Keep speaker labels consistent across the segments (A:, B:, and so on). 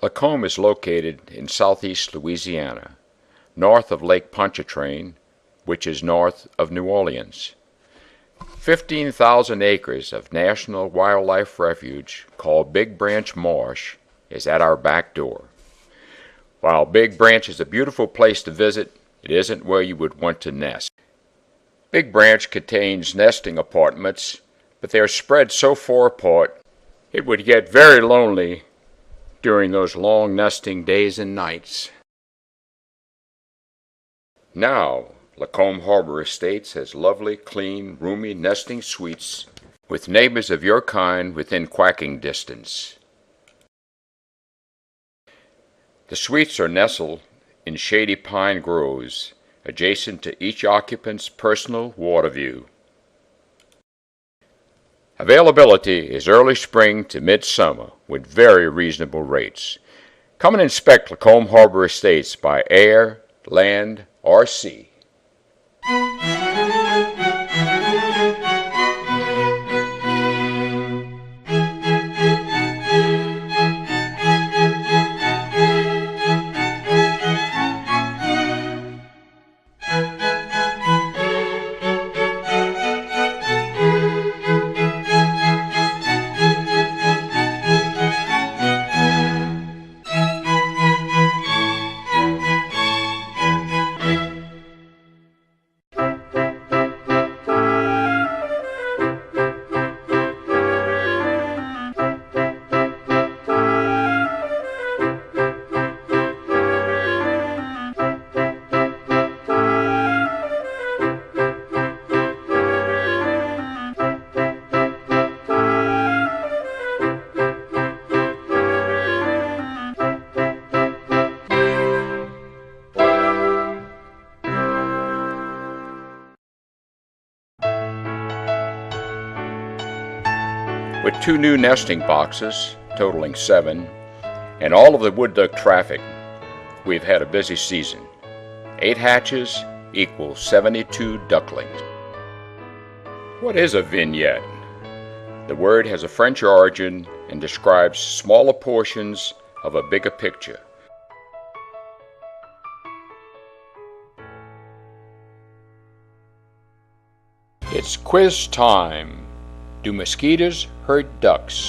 A: Lacombe is located in southeast Louisiana, north of Lake Pontchartrain, which is north of New Orleans. 15,000 acres of national wildlife refuge called Big Branch Marsh is at our back door. While Big Branch is a beautiful place to visit, it isn't where you would want to nest. Big Branch contains nesting apartments, but they are spread so far apart it would get very lonely during those long nesting days and nights. Now, Lacombe Harbor Estates has lovely, clean, roomy nesting suites with neighbors of your kind within quacking distance. The suites are nestled in shady pine groves adjacent to each occupant's personal water view. Availability is early spring to midsummer with very reasonable rates. Come and inspect Lacombe Harbor Estates by air, land, or sea. With 2 new nesting boxes, totaling 7, and all of the wood duck traffic, we've had a busy season. 8 hatches equals 72 ducklings. What is a vignette? The word has a French origin and describes smaller portions of a bigger picture. It's quiz time. Do mosquitoes hurt ducks?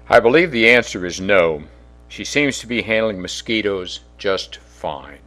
A: I believe the answer is no. She seems to be handling mosquitoes just fine.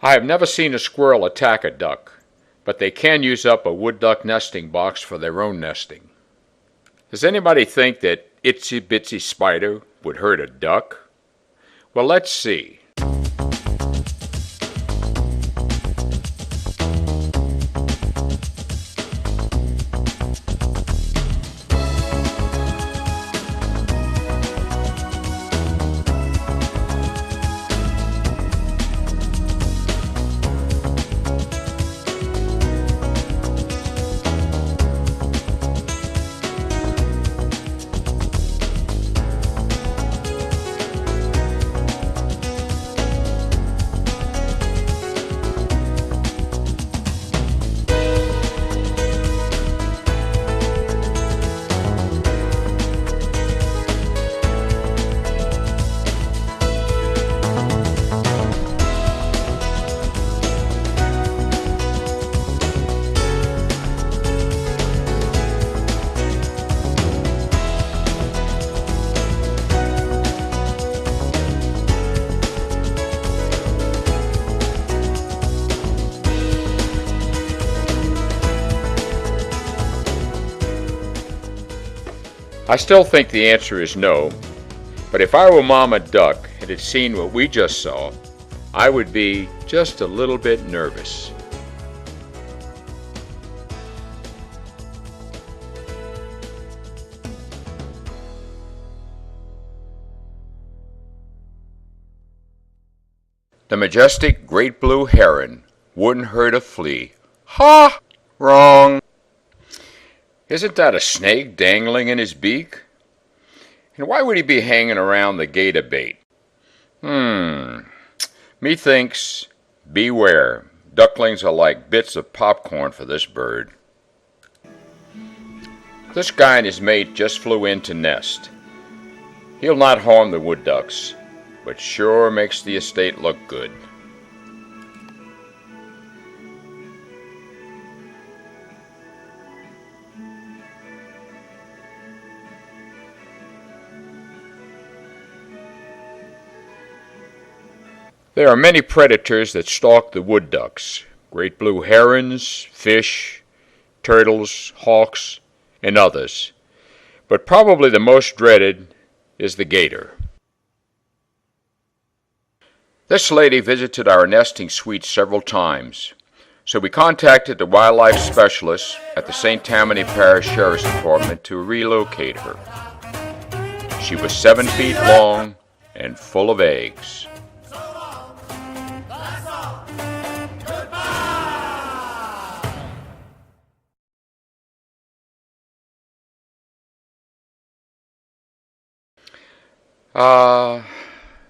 A: I have never seen a squirrel attack a duck, but they can use up a wood duck nesting box for their own nesting. Does anybody think that itsy bitsy spider would hurt a duck? Well, let's see. I still think the answer is no, but if I were Mama Duck and had seen what we just saw, I would be just a little bit nervous. The majestic great blue heron wouldn't hurt a flea. Ha! Wrong. Isn't that a snake dangling in his beak? And why would he be hanging around the gator bait? Methinks, beware. Ducklings are like bits of popcorn for this bird. This guy and his mate just flew in to nest. He'll not harm the wood ducks, but sure makes the estate look good. There are many predators that stalk the wood ducks: great blue herons, fish, turtles, hawks, and others. But probably the most dreaded is the gator. This lady visited our nesting suite several times, so we contacted the wildlife specialist at the St. Tammany Parish Sheriff's Department to relocate her. She was 7 feet long and full of eggs.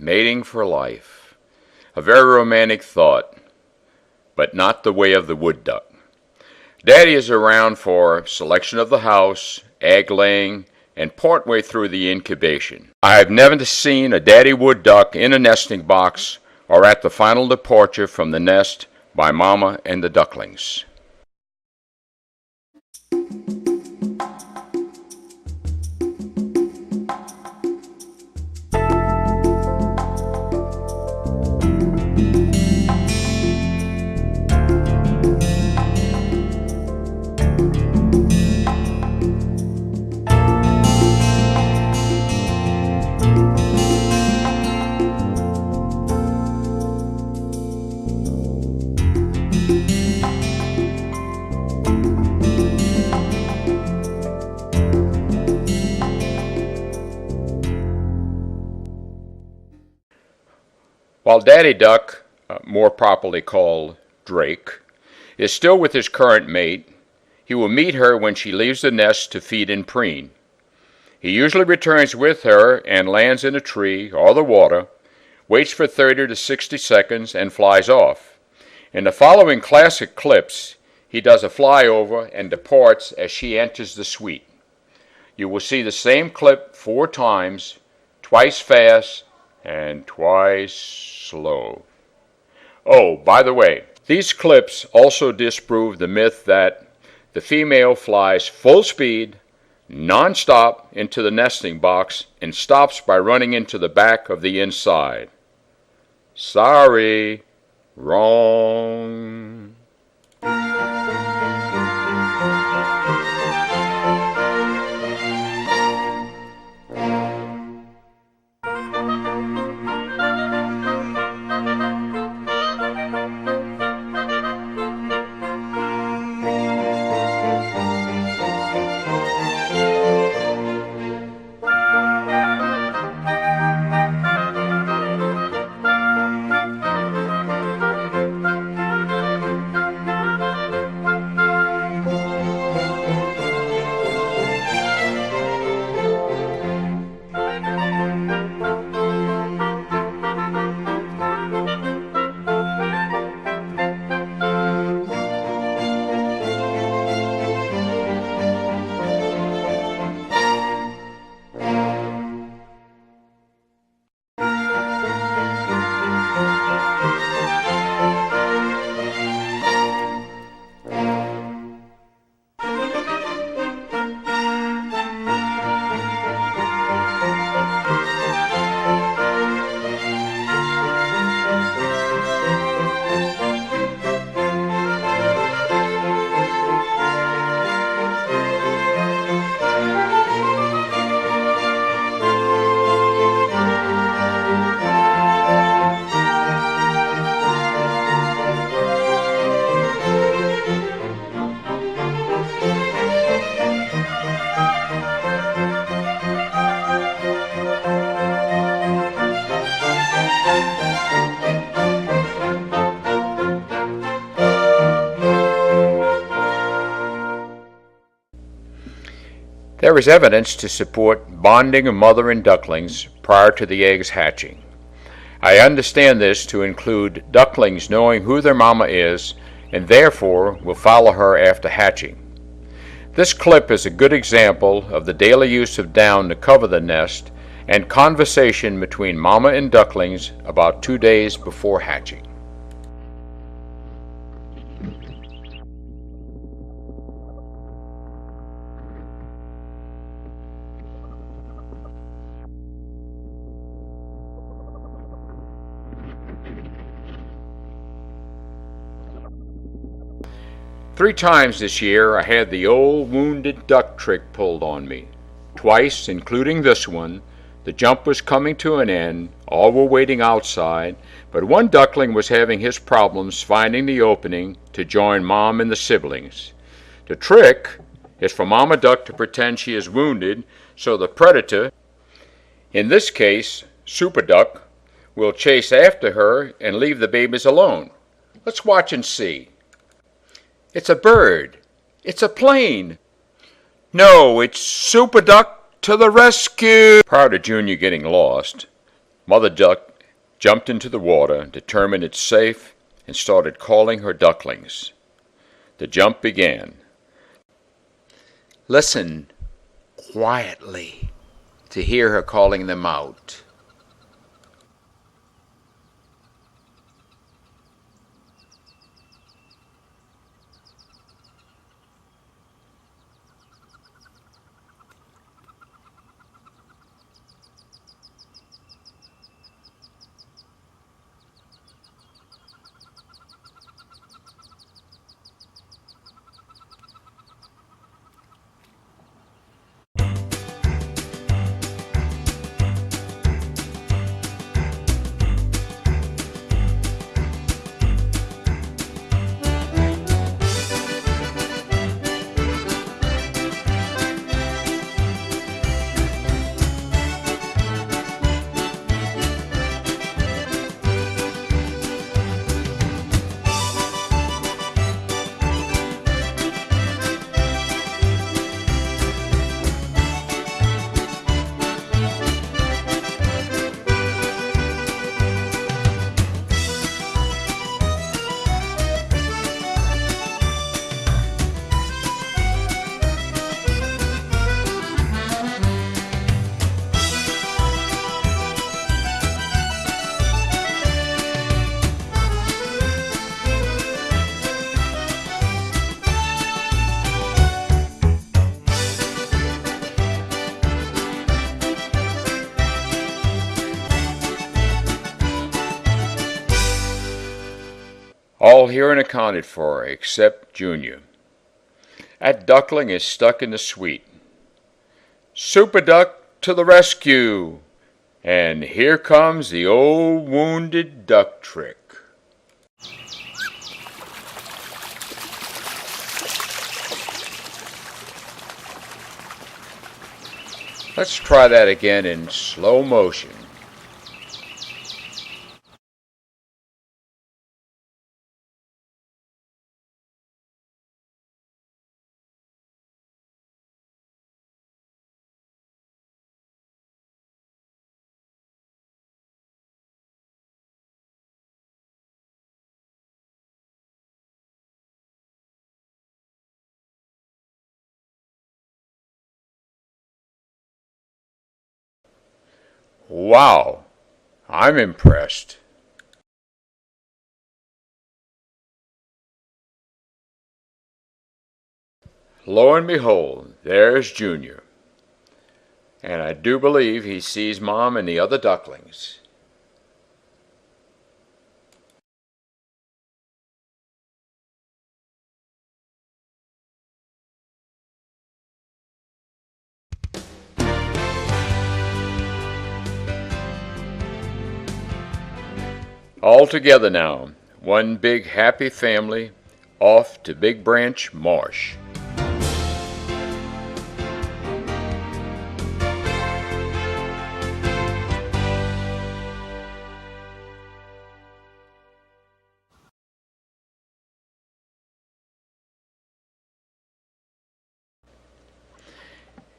A: Mating for life. A very romantic thought, but not the way of the wood duck. Daddy is around for selection of the house, egg laying, and partway through the incubation. I have never seen a daddy wood duck in a nesting box or at the final departure from the nest by Mama and the ducklings. While Daddy Duck, more properly called Drake, is still with his current mate, he will meet her when she leaves the nest to feed and preen. He usually returns with her and lands in a tree or the water, waits for 30 to 60 seconds, and flies off. In the following classic clips, he does a flyover and departs as she enters the suite. You will see the same clip 4 times, twice fast and twice slow. Oh, by the way, these clips also disprove the myth that the female flies full speed, non-stop into the nesting box and stops by running into the back of the inside. Sorry, wrong. There is evidence to support bonding of mother and ducklings prior to the eggs hatching. I understand this to include ducklings knowing who their mama is and therefore will follow her after hatching. This clip is a good example of the daily use of down to cover the nest and conversation between mama and ducklings about 2 days before hatching. Three times this year I had the old wounded duck trick pulled on me. Twice, including this one, the jump was coming to an end, all were waiting outside, but one duckling was having his problems finding the opening to join mom and the siblings. The trick is for mama duck to pretend she is wounded so the predator, in this case super duck, will chase after her and leave the babies alone. Let's watch and see. It's a bird. It's a plane. No, it's Super Duck to the rescue. Prior to Junior getting lost, Mother Duck jumped into the water, determined it's safe, and started calling her ducklings. The jump began. Listen quietly to hear her calling them out. All here and accounted for except Junior. That duckling is stuck in the sweet. Super Duck to the rescue! And here comes the old wounded duck trick. Let's try that again in slow motion. Wow, I'm impressed. Lo and behold, there's Junior. And I do believe he sees Mom and the other ducklings. All together now, one big happy family, off to Big Branch Marsh.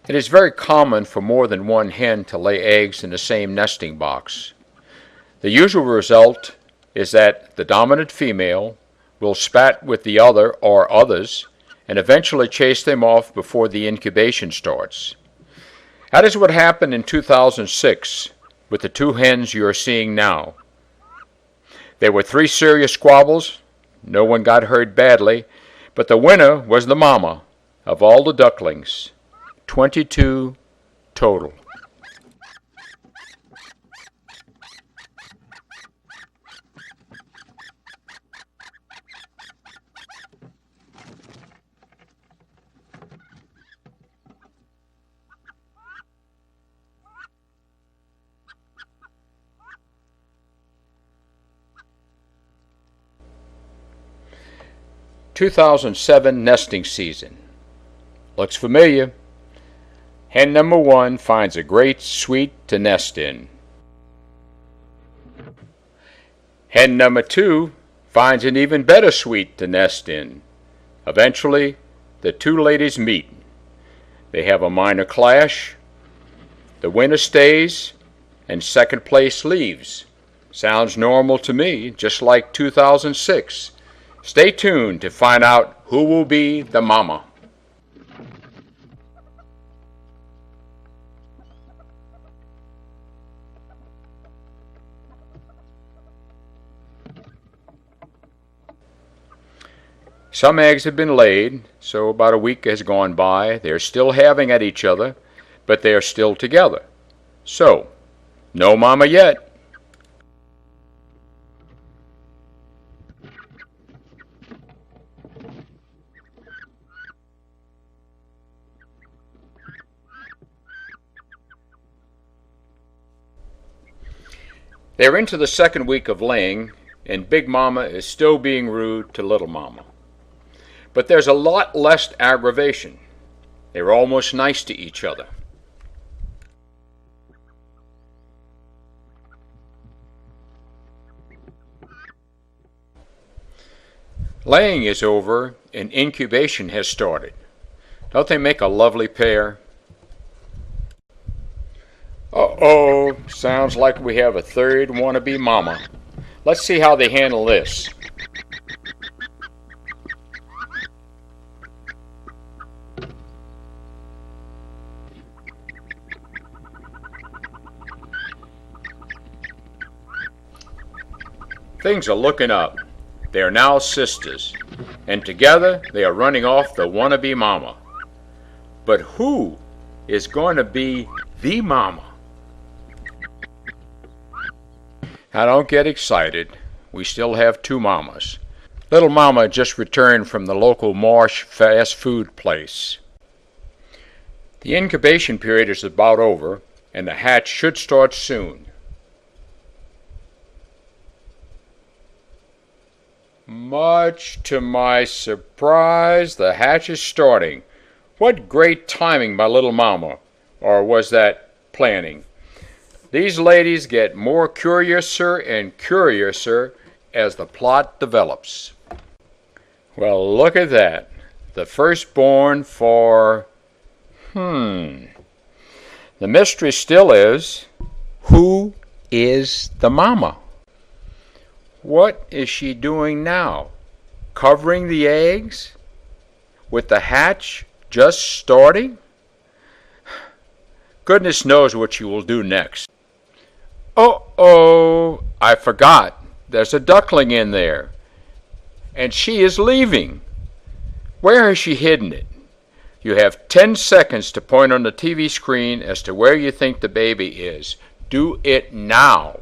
A: It is very common for more than one hen to lay eggs in the same nesting box. The usual result is that the dominant female will spat with the other or others and eventually chase them off before the incubation starts. That is what happened in 2006 with the two hens you are seeing now. There were 3 serious squabbles. No one got hurt badly, but the winner was the mama of all the ducklings. 22 total. (2007) nesting season. Looks familiar. Hen number 1 finds a great sweet to nest in. Hen number 2 finds an even better sweet to nest in. Eventually, the two ladies meet. They have a minor clash. The winner stays, and second place leaves. Sounds normal to me, just like 2006. Stay tuned to find out who will be the mama. Some eggs have been laid, so about a week has gone by. They're still having at each other, but they are still together. So, no mama yet. They're into the second week of laying, and Big Mama is still being rude to Little Mama. But there's a lot less aggravation. They're almost nice to each other. Laying is over and incubation has started. Don't they make a lovely pair? Uh-oh, sounds like we have a third wannabe mama. Let's see how they handle this. Things are looking up. They are now sisters, and together they are running off the wannabe mama. But who is going to be the mama? Now don't get excited. We still have 2 mamas. Little Mama just returned from the local Marsh fast food place. The incubation period is about over, and the hatch should start soon. Much to my surprise, the hatch is starting. What great timing by Little Mama, or was that planning? These ladies get more curiouser and curiouser as the plot develops. Well, look at that. The firstborn for... The mystery still is, who is the mama? What is she doing now? Covering the eggs? With the hatch just starting? Goodness knows what she will do next. Uh-oh, I forgot. There's a duckling in there. And she is leaving. Where has she hidden it? You have 10 seconds to point on the TV screen as to where you think the baby is. Do it now.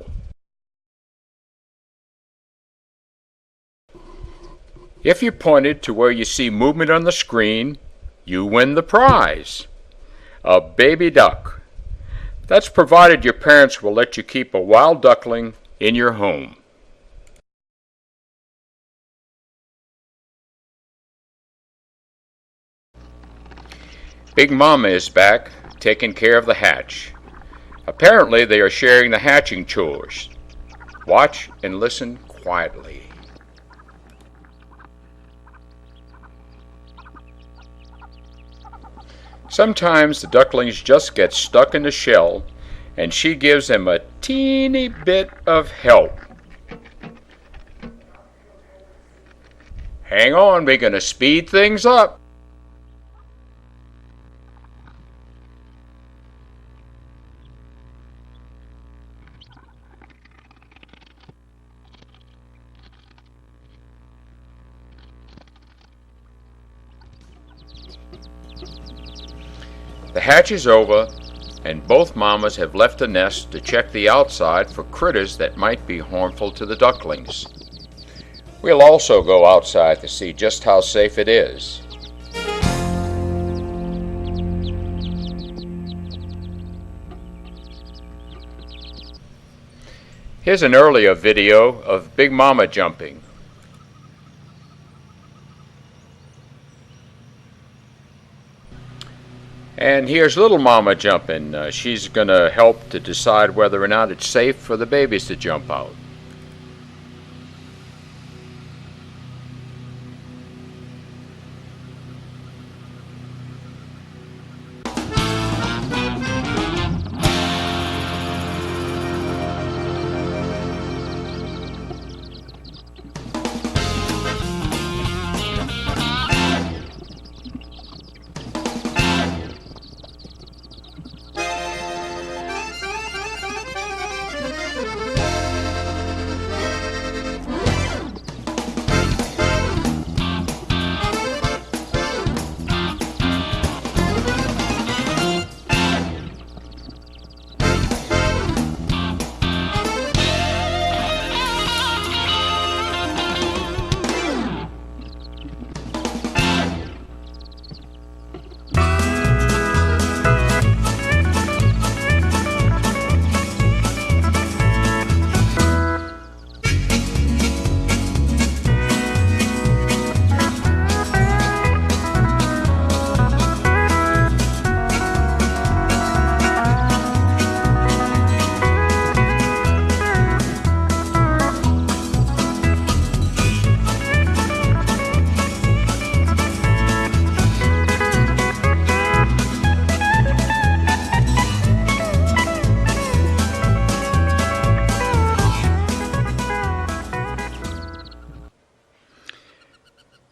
A: If you pointed to where you see movement on the screen, you win the prize. A baby duck. That's provided your parents will let you keep a wild duckling in your home. Big Mama is back, taking care of the hatch. Apparently they are sharing the hatching chores. Watch and listen quietly. Sometimes the ducklings just get stuck in the shell, and she gives them a teeny bit of help. Hang on, we're going to speed things up. The hatch is over, and both mamas have left the nest to check the outside for critters that might be harmful to the ducklings. We'll also go outside to see just how safe it is. Here's an earlier video of Big Mama jumping. And here's Little Mama jumping. She's going to help to decide whether or not it's safe for the babies to jump out.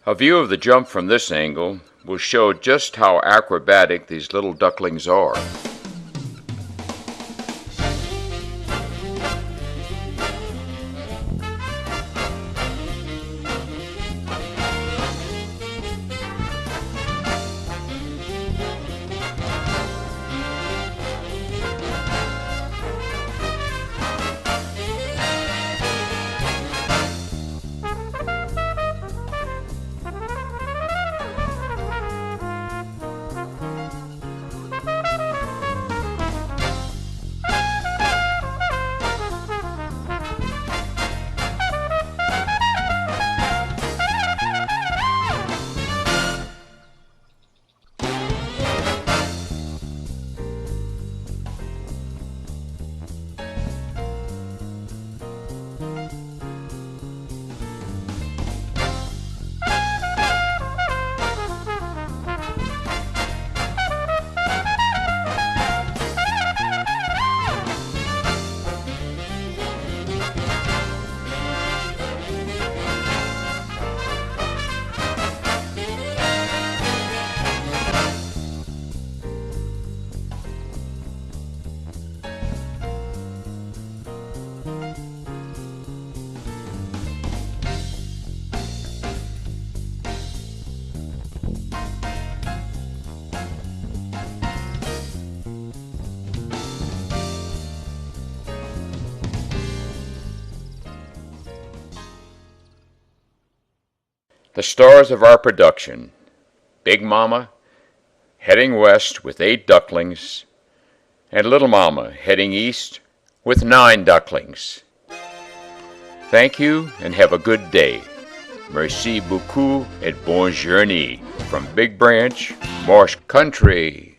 A: A view of the jump from this angle will show just how acrobatic these little ducklings are. The stars of our production: Big Mama heading west with 8 ducklings, and Little Mama heading east with 9 ducklings. Thank you and have a good day. Merci beaucoup et bonne journée from Big Branch, Marsh Country.